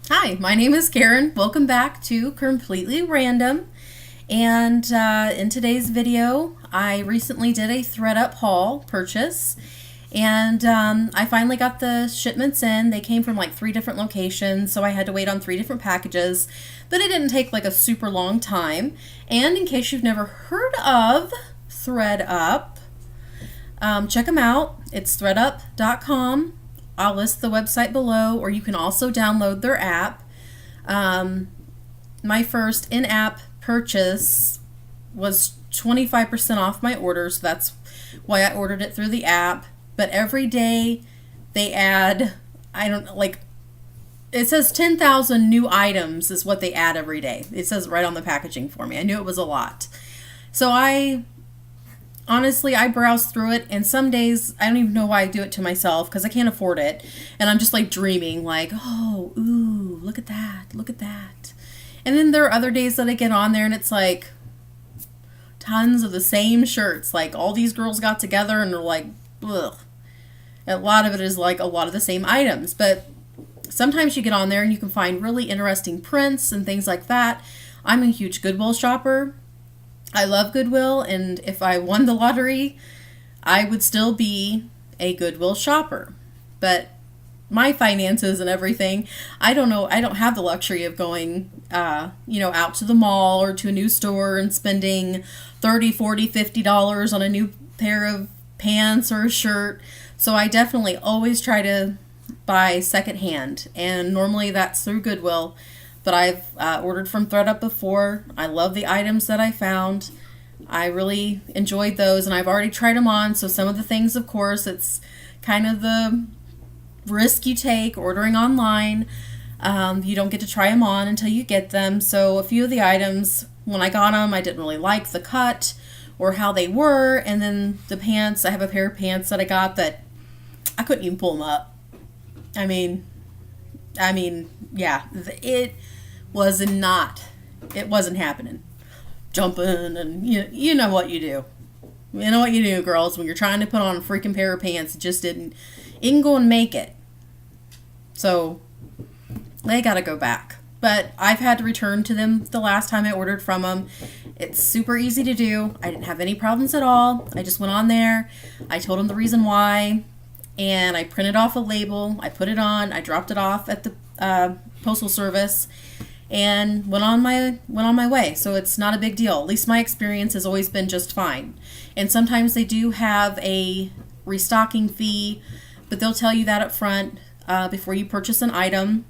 Hi, my name is Karen. Welcome back to Completely Random. And in today's video, I recently did a ThreadUp haul purchase. And I finally got the shipments in. They came from like 3 different locations, so I had to wait on 3 different packages. But it didn't take like a super long time. And in case you've never heard of ThreadUp, check them out. It's threadup.com. I'll list the website below, or you can also download their app. My first in-app purchase was 25% off my order, so that's why I ordered it through the app. But every day they add, I don't like, it says 10,000 new items is what they add every day. It says right on the packaging for me. I knew it was a lot. So honestly, I browse through it, and some days I don't even know why I do it to myself because I can't afford it, and I'm just like dreaming, like, oh, ooh, look at that, look at that. And then there are other days that I get on there and it's like tons of the same shirts, like all these girls got together and they're like, ugh. A lot of it is like a lot of the same items, but sometimes you get on there and you can find really interesting prints and things like that. I'm a huge Goodwill shopper. I love Goodwill, and if I won the lottery, I would still be a Goodwill shopper. But my finances and everything, I don't know, I don't have the luxury of going, out to the mall or to a new store and spending $30, $40, $50 on a new pair of pants or a shirt. So I definitely always try to buy secondhand, and normally that's through Goodwill. But I've ordered from ThreadUp before. I love the items that I found. I really enjoyed those, and I've already tried them on. So some of the things, of course, it's kind of the risk you take ordering online. You don't get to try them on until you get them. So a few of the items, when I got them, I didn't really like the cut or how they were. And then the pants, I have a pair of pants that I got that I couldn't even pull them up. I mean, yeah, it wasn't happening. Jumping, and you know what you do. You know what you do, girls, when you're trying to put on a freaking pair of pants. It just didn't go and make it. So they got to go back. But I've had to return to them the last time I ordered from them. It's super easy to do. I didn't have any problems at all. I just went on there. I told them the reason why, and I printed off a label. I put it on. I dropped it off at the postal service, and went on my way. So it's not a big deal. At least my experience has always been just fine. And sometimes they do have a restocking fee, but they'll tell you that up front before you purchase an item.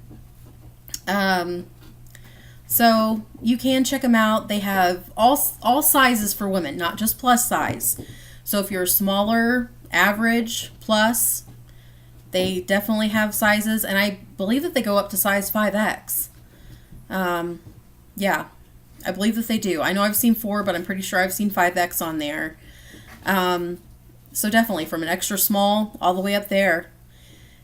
So you can check them out. They have all sizes for women, not just plus size. So if you're smaller, average, plus, they definitely have sizes, and I believe that they go up to size 5X. Yeah, I believe that they do. I know I've seen 4, but I'm pretty sure I've seen 5X on there. So definitely from an extra small all the way up there.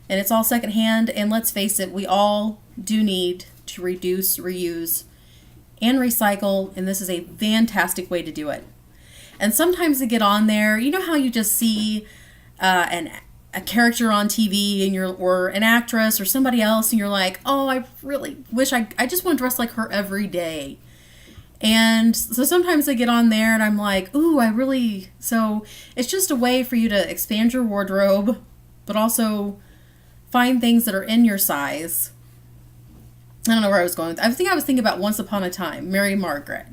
And it's all secondhand, and let's face it, we all do need to reduce, reuse, and recycle, and this is a fantastic way to do it. And sometimes they get on there, you know how you just see a character on TV, and or an actress or somebody else, and you're like, oh, I really wish I just want to dress like her every day. And so sometimes I get on there and I'm like, ooh, so it's just a way for you to expand your wardrobe, but also find things that are in your size. I don't know where I was going with that. I think I was thinking about Once Upon a Time, Mary Margaret.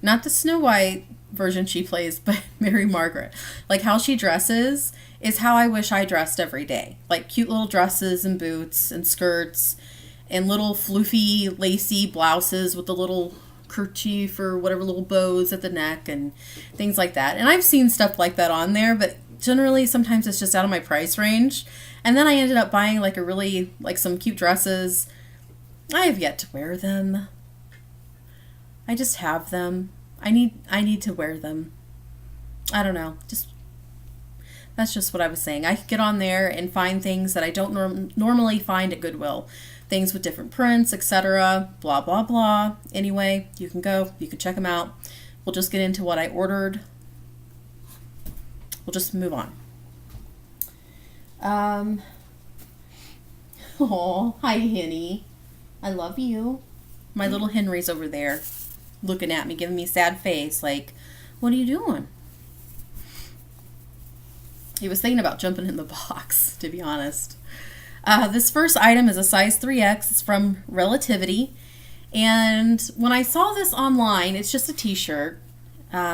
Not the Snow White version she plays, but Mary Margaret. Like how she dresses is how I wish I dressed every day. Like cute little dresses and boots and skirts and little floofy, lacy blouses with the little kerchief or whatever little bows at the neck and things like that. And I've seen stuff like that on there, but generally sometimes it's just out of my price range. And then I ended up buying like some cute dresses. I have yet to wear them. I just have them. I need to wear them. I don't know. That's just what I was saying. I could get on there and find things that I don't normally find at Goodwill. Things with different prints, etc. Blah, blah, blah. Anyway, you can check them out. We'll just get into what I ordered. We'll just move on. Oh, hi, Henny. I love you. My little Henry's over there looking at me, giving me a sad face like, what are you doing? He was thinking about jumping in the box, to be honest. This first item is a size 3X. It's from Relativity. And when I saw this online, it's just a t-shirt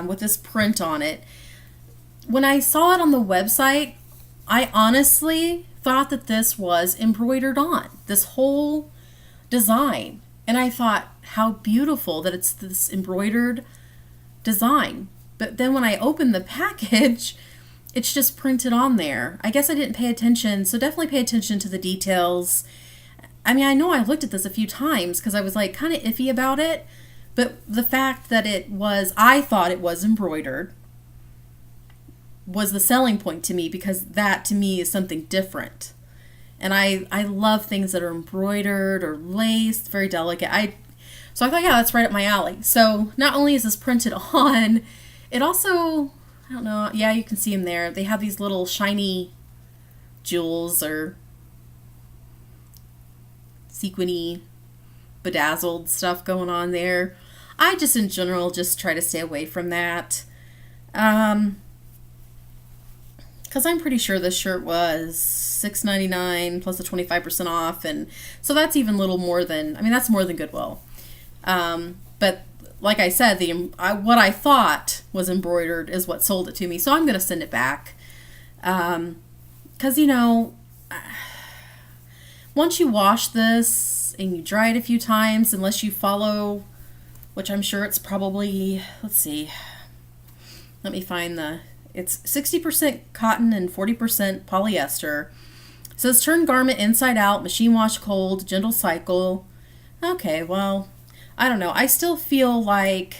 with this print on it. When I saw it on the website, I honestly thought that this was embroidered on, this whole design. And I thought, how beautiful that it's this embroidered design. But then when I opened the package, it's just printed on there. I guess I didn't pay attention, so definitely pay attention to the details. I mean, I know I looked at this a few times because I was like kind of iffy about it, but the fact that I thought it was embroidered was the selling point to me, because that to me is something different. And I love things that are embroidered or laced, very delicate. So I thought, yeah, that's right up my alley. So not only is this printed on, it also, I don't know, yeah, you can see them there. They have these little shiny jewels or sequiny, bedazzled stuff going on there. I just, in general, just try to stay away from that. Because I'm pretty sure this shirt was $6.99 plus the 25% off. And so that's even a little more than, I mean, that's more than Goodwill. But like I said, what I thought was embroidered is what sold it to me. So I'm going to send it back. Because, you know, once you wash this and you dry it a few times, unless you follow, which I'm sure it's probably, let's see, let me find it's 60% cotton and 40% polyester. It says turn garment inside out, machine wash cold, gentle cycle. Okay, well, I don't know. I still feel like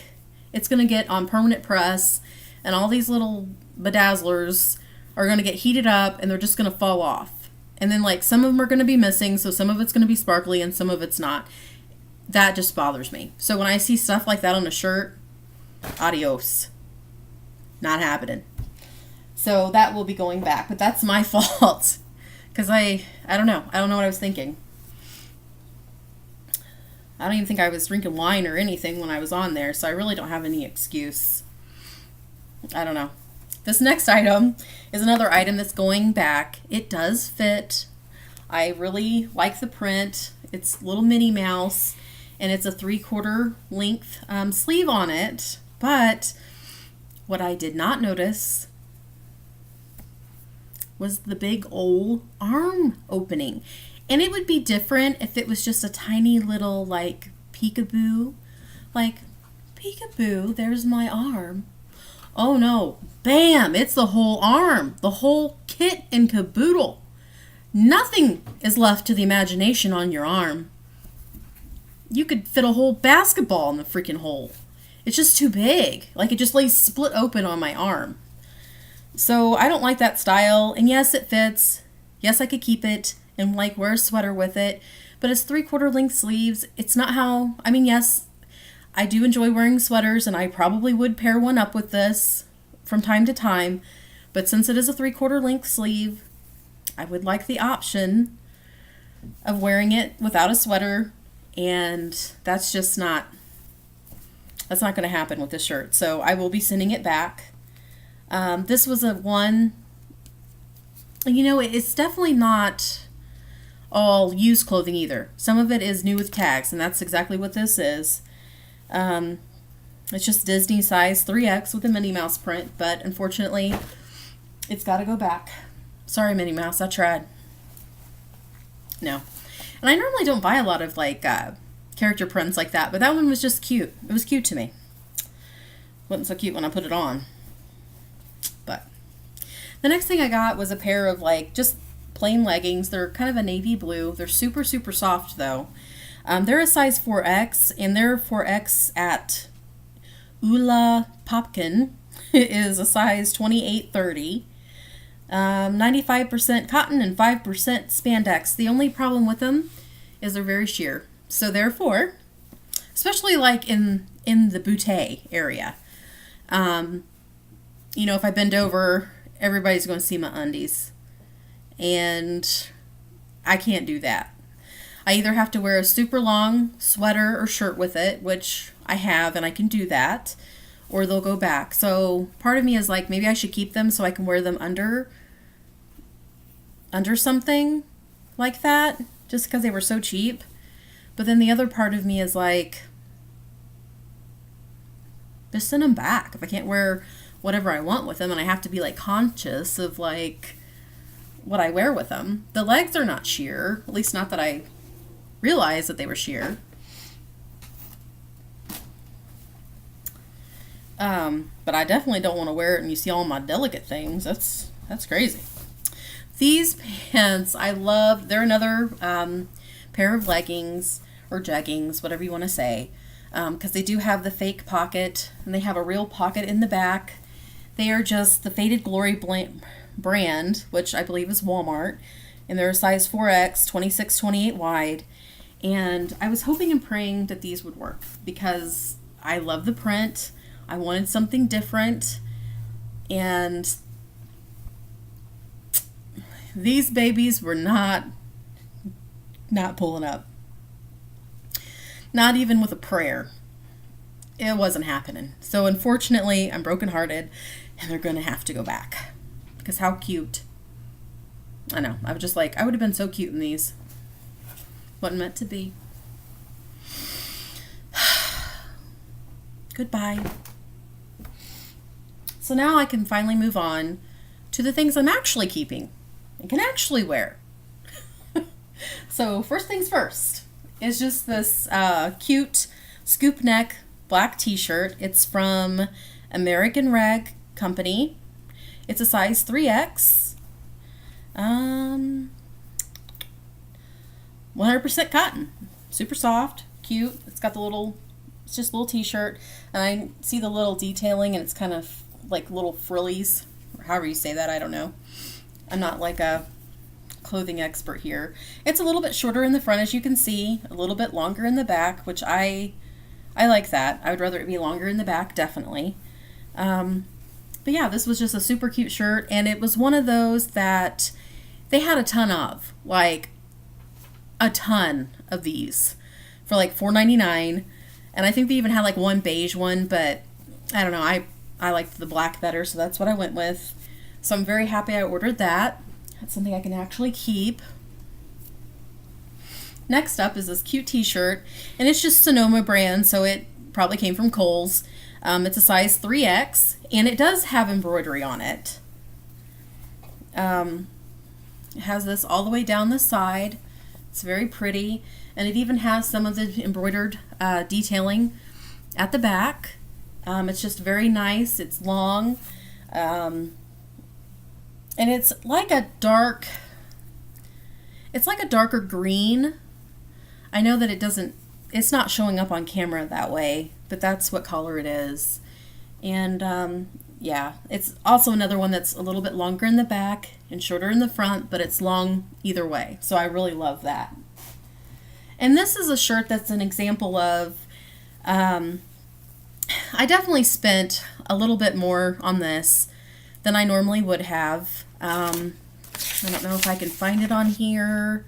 it's going to get on permanent press, and all these little bedazzlers are going to get heated up and they're just going to fall off. And then like some of them are going to be missing, so some of it's going to be sparkly and some of it's not. That just bothers me. So when I see stuff like that on a shirt, adios. Not happening. So that will be going back, but that's my fault. Because I don't know. I don't know what I was thinking. I don't even think I was drinking wine or anything when I was on there, so I really don't have any excuse. I don't know. This next item is another item that's going back. It does fit. I really like the print. It's little Minnie Mouse, and it's a 3/4 length sleeve on it. But what I did not notice was the big old arm opening. And it would be different if it was just a tiny little like peekaboo. Like, peekaboo, there's my arm. Oh no, bam, it's the whole arm. The whole kit and caboodle. Nothing is left to the imagination on your arm. You could fit a whole basketball in the freaking hole. It's just too big. Like, it just lays split open on my arm. So I don't like that style. And yes, it fits. Yes, I could keep it and like wear a sweater with it. But it's 3/4 length sleeves. It's not how, I mean, yes, I do enjoy wearing sweaters, and I probably would pair one up with this from time to time. But since it is a 3/4 length sleeve, I would like the option of wearing it without a sweater. And that's just not, that's not going to happen with this shirt. So I will be sending it back. This was a one, you know, it's definitely not all used clothing either. Some of it is new with tags, and that's exactly what this is. It's just Disney size 3X with a Minnie Mouse print, but unfortunately, it's got to go back. Sorry, Minnie Mouse, I tried. No. And I normally don't buy a lot of like character prints like that, but that one was just cute. It was cute to me. Wasn't so cute when I put it on. But the next thing I got was a pair of like just plain leggings. They're kind of a navy blue. They're super, super soft though. They're a size 4X, and they're 4X at Ula Popkin. It is a size 28-30. 95% cotton and 5% spandex. The only problem with them is they're very sheer. So therefore, especially like in the bootay area, you know, if I bend over, everybody's going to see my undies. And I can't do that. I either have to wear a super long sweater or shirt with it, which I have and I can do that, or they'll go back. So part of me is like, maybe I should keep them so I can wear them under something like that, just because they were so cheap. But then the other part of me is like, just send them back if I can't wear whatever I want with them, and I have to be like conscious of like what I wear with them. The legs are not sheer, at least not that I realized that they were sheer. But I definitely don't want to wear it and you see all my delicate things. That's crazy. These pants I love. They're another pair of leggings or jeggings, whatever you want to say, because they do have the fake pocket and they have a real pocket in the back. They are just the Faded Glory brand, which I believe is Walmart, and they're a size 4X, 26-28 wide. And I was hoping and praying that these would work because I love the print. I wanted something different, and these babies were not pulling up. Not even with a prayer. It wasn't happening. So unfortunately, I'm brokenhearted, and they're going to have to go back. Because how cute. I know. I was just like, I would have been so cute in these. Wasn't meant to be. Goodbye. So now I can finally move on to the things I'm actually keeping and can actually wear. So first things first is just this cute scoop neck black t-shirt. It's from American Rag Company. It's a size 3X. 100% cotton. Super soft, cute. It's got it's just a little t-shirt. And I see the little detailing, and it's kind of like little frillies, or however you say that, I don't know. I'm not like a clothing expert here. It's a little bit shorter in the front, as you can see, a little bit longer in the back, which I like that. I would rather it be longer in the back, definitely. But yeah, this was just a super cute shirt, and it was one of those that they had a ton of, like a ton of these for like $4.99, and I think they even had like one beige one, but I don't know, I liked the black better, so that's what I went with. So I'm very happy I ordered that. That's something I can actually keep. Next up is this cute t-shirt, and it's just Sonoma brand, so it probably came from Kohl's. It's a size 3X, and it does have embroidery on it. It has this all the way down the side. It's very pretty, and it even has some of the embroidered detailing at the back. It's just very nice. It's long, and it's like a darker green. I know that it's not showing up on camera that way, but that's what color it is. And yeah, it's also another one that's a little bit longer in the back and shorter in the front, but it's long either way. So I really love that. And this is a shirt that's an example of, I definitely spent a little bit more on this than I normally would have. I don't know if I can find it on here.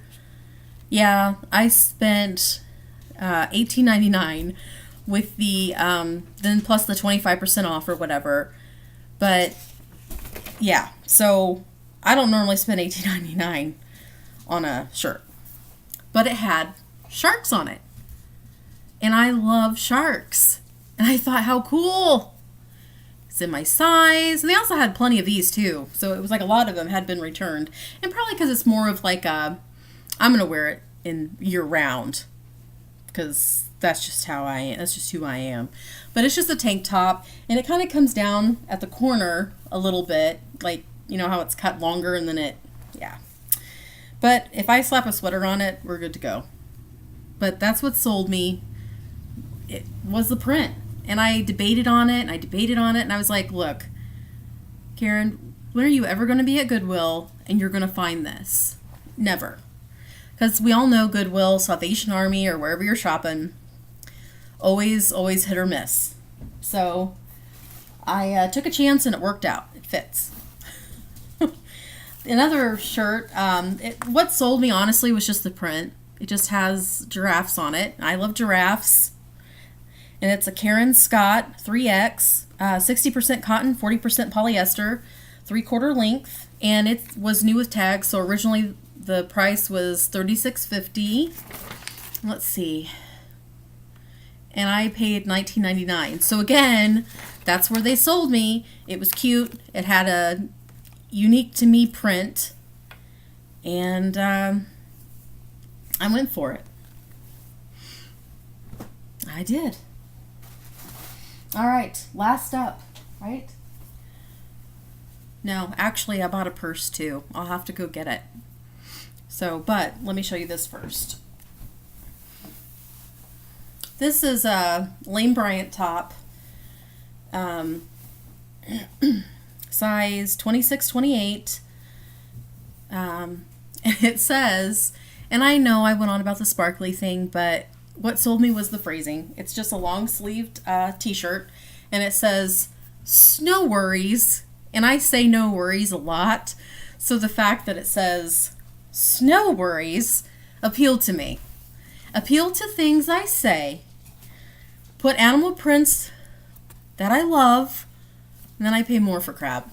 Yeah, I spent $18.99 with the then plus the 25% off or whatever. But yeah, so I don't normally spend $18.99 on a shirt, but it had sharks on it, and I love sharks, and I thought, how cool. It's in my size, and they also had plenty of these too, so it was like a lot of them had been returned, and probably because it's more of like I'm gonna wear it in year round, because that's just how I am. That's just who I am. But it's just a tank top, and it kind of comes down at the corner a little bit, like, you know how it's cut longer and then yeah. But if I slap a sweater on it, we're good to go. But that's what sold me. It was the print. And I debated on it, and I was like, look, Karen, when are you ever going to be at Goodwill and you're going to find this? Never. Because we all know Goodwill, Salvation Army, or wherever you're shopping, always hit or miss. So I took a chance, and it worked out. It fits. Another shirt, what sold me, honestly, was just the print. It just has giraffes on it. I love giraffes. And it's a Karen Scott 3X, 60% cotton, 40% polyester, 3/4 length. And it was new with tags, so originally the price was $36.50. Let's see. And I paid $19.99. So again, that's where they sold me. It was cute. It had a unique to me print. And I went for it. I did. All right, last up, right? No, actually, I bought a purse too. I'll have to go get it. So, but let me show you this first. This is a Lane Bryant top, size 26-28. And it says, and I know I went on about the sparkly thing, but what sold me was the phrasing. It's just a long-sleeved t-shirt, and it says, "Snow worries," and I say no worries a lot, so the fact that it says snow worries appealed to me. Appeal to things I say, put animal prints that I love, and then I pay more for crap.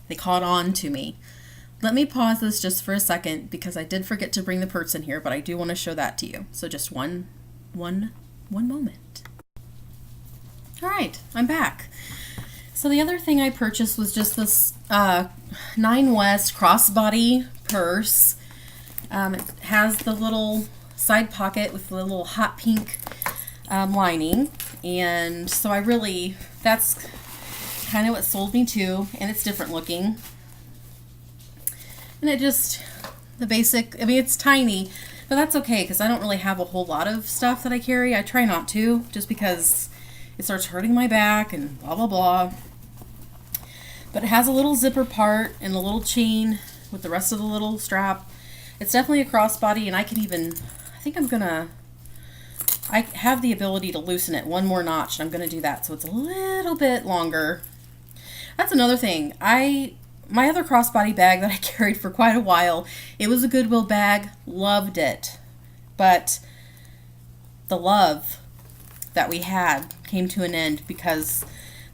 They caught on to me. Let me pause this just for a second because I did forget to bring the purse in here, but I do want to show that to you. So just one moment. All right, I'm back. So the other thing I purchased was just this 9 West crossbody purse. It has the little side pocket with the little hot pink lining, and so that's kind of what sold me too, and it's different looking. And the basic, I mean, it's tiny, but that's okay because I don't really have a whole lot of stuff that I carry. I try not to, just because it starts hurting my back and blah, blah, blah. But it has a little zipper part and a little chain with the rest of the little strap. It's definitely a crossbody, and I have the ability to loosen it one more notch, and I'm going to do that so it's a little bit longer. That's another thing. My other crossbody bag that I carried for quite a while, it was a Goodwill bag, loved it. But the love that we had came to an end because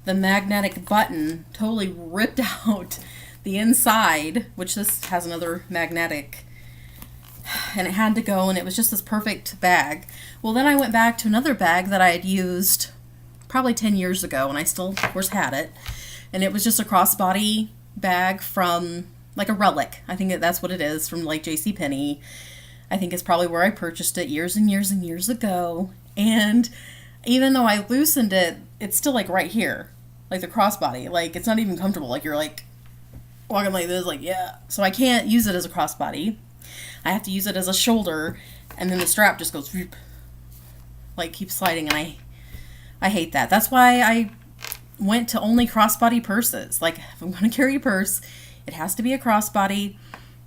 the magnetic button totally ripped out the inside, which this has another magnetic, and it had to go, and it was just this perfect bag. Well, then I went back to another bag that I had used probably 10 years ago, and I still, of course, had it. And it was just a crossbody bag from like a relic. I think that's what it is, from like JCPenney. I think it's probably where I purchased it years and years and years ago. And even though I loosened it, it's still like right here, like the crossbody. Like it's not even comfortable. Like you're like walking like this, like yeah. So I can't use it as a crossbody. I have to use it as a shoulder, and then the strap just goes like keeps sliding, and I hate that. That's why I went to only crossbody purses. Like if I'm going to carry a purse, it has to be a crossbody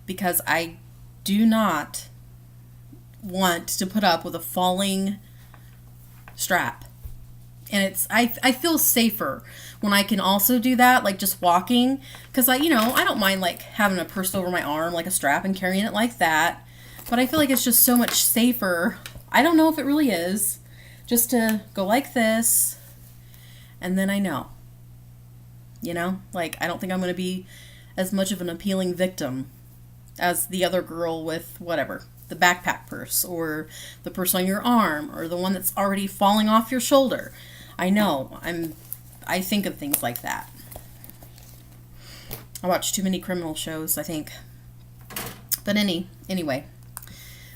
because I do not want to put up with a falling strap. And I feel safer when I can also do that, like just walking, because I don't mind like having a purse over my arm, like a strap, and carrying it like that. But I feel like it's just so much safer. I don't know if it really is, just to go like this. And then I know, like I don't think I'm going to be as much of an appealing victim as the other girl with whatever, the backpack purse or the purse on your arm or the one that's already falling off your shoulder. I know, I think of things like that. I watch too many criminal shows, I think. But anyway,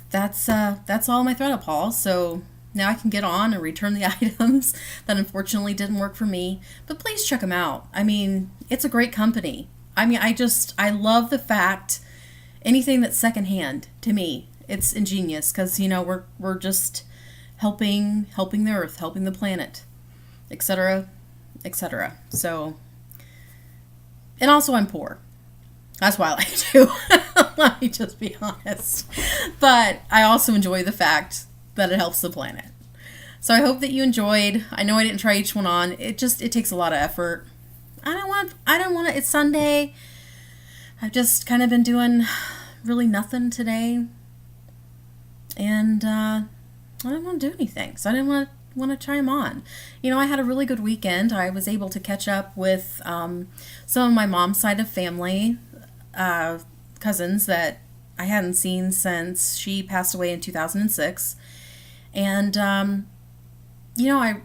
that's all my ThreadUp haul. So now I can get on and return the items that unfortunately didn't work for me. But please check them out. I mean, it's a great company. I mean, I love the fact anything that's secondhand, to me, it's ingenious because, we're just helping the earth, helping the planet, etc., etc. So, and also I'm poor. That's why I like it too. Let me just be honest. But I also enjoy the fact that it helps the planet. So I hope that you enjoyed. I know I didn't try each one on. It takes a lot of effort. I don't want to, it's Sunday. I've just kind of been doing really nothing today. and I didn't want to do anything, so I didn't want to chime on. I had a really good weekend. I was able to catch up with some of my mom's side of family, cousins that I hadn't seen since she passed away in 2006. And, I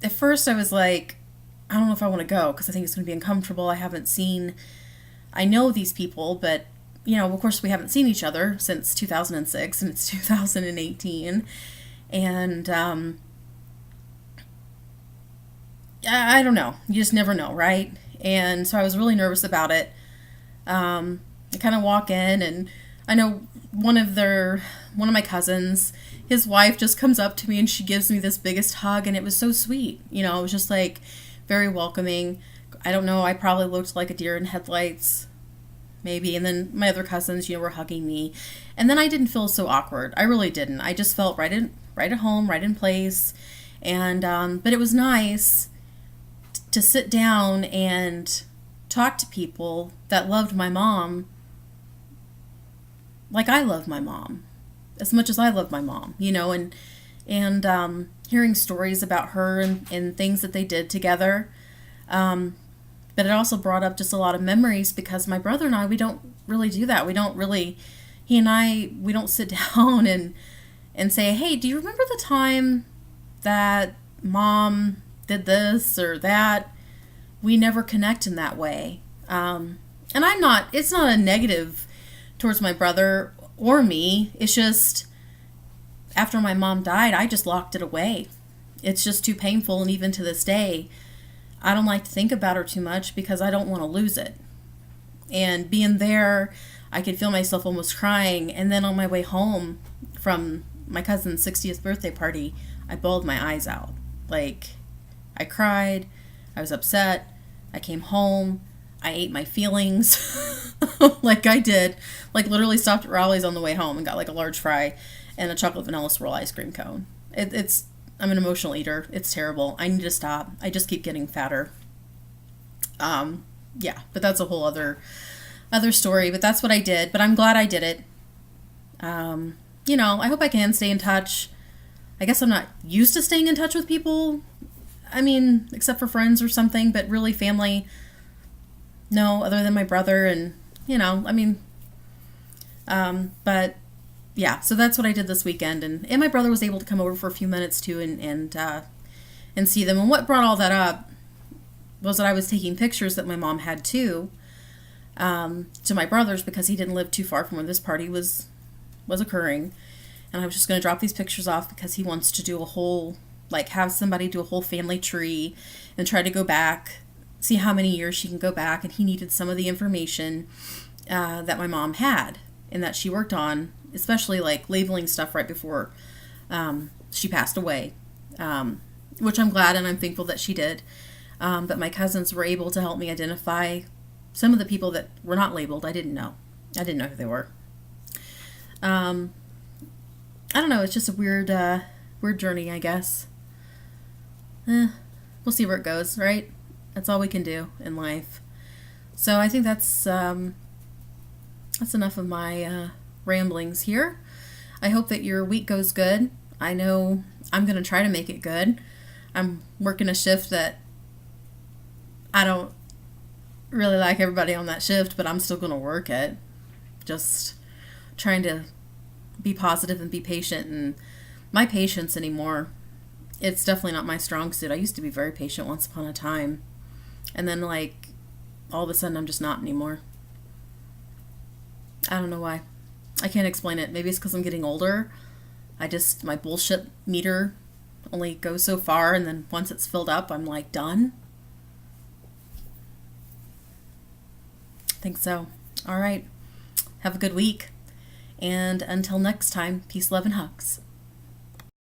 at first I was like, I don't know if I want to go because I think it's going to be uncomfortable. I know these people, but, of course we haven't seen each other since 2006 and it's 2018. And, I don't know. You just never know, right? And so I was really nervous about it. I kind of walk in, and I know one of my cousins, his wife just comes up to me and she gives me this biggest hug, and it was so sweet. It was just like very welcoming. I don't know, I probably looked like a deer in headlights, maybe. And then my other cousins, were hugging me. And then I didn't feel so awkward. I really didn't. I just felt right at home, right in place. And but it was nice to sit down and talk to people that loved my mom like I love my mom, as much as I love my mom, and hearing stories about her and things that they did together. But it also brought up just a lot of memories because my brother and I, we don't really do that. He and I, we don't sit down and say, hey, do you remember the time that mom did this or that? We never connect in that way. And it's not a negative towards my brother or me. It's just after my mom died, I just locked it away. It's just too painful. And even to this day, I don't like to think about her too much because I don't want to lose it. And being there, I could feel myself almost crying. And then on my way home from my cousin's 60th birthday party, I bawled my eyes out. Like, I cried. I was upset. I came home. I ate my feelings like I did. Like, literally stopped at Raleigh's on the way home and got like a large fry and a chocolate vanilla swirl ice cream cone. I'm an emotional eater. It's terrible. I need to stop. I just keep getting fatter. Yeah, but that's a whole other story. But that's what I did. But I'm glad I did it. I hope I can stay in touch. I guess I'm not used to staying in touch with people. I mean, except for friends or something, but really family, no, other than my brother. And, but yeah, so that's what I did this weekend. And my brother was able to come over for a few minutes too and see them. And what brought all that up was that I was taking pictures that my mom had too, to my brother's because he didn't live too far from where this party was occurring. And I was just going to drop these pictures off because he wants to do have somebody do a whole family tree and try to go back, see how many years she can go back. And he needed some of the information that my mom had and that she worked on, especially like labeling stuff right before she passed away, which I'm glad and I'm thankful that she did. But my cousins were able to help me identify some of the people that were not labeled. I didn't know who they were. I don't know. It's just a weird journey, I guess. We'll see where it goes, right? That's all we can do in life. So I think that's enough of my ramblings here. I hope that your week goes good. I know I'm going to try to make it good. I'm working a shift that I don't really like everybody on that shift, but I'm still going to work it. Just trying to be positive and be patient. And my patience anymore, it's definitely not my strong suit. I used to be very patient once upon a time. And then all of a sudden I'm just not anymore. I don't know why. I can't explain it. Maybe it's because I'm getting older. My bullshit meter only goes so far, and then once it's filled up, I'm done. I think so. All right. Have a good week. And until next time, peace, love, and hugs.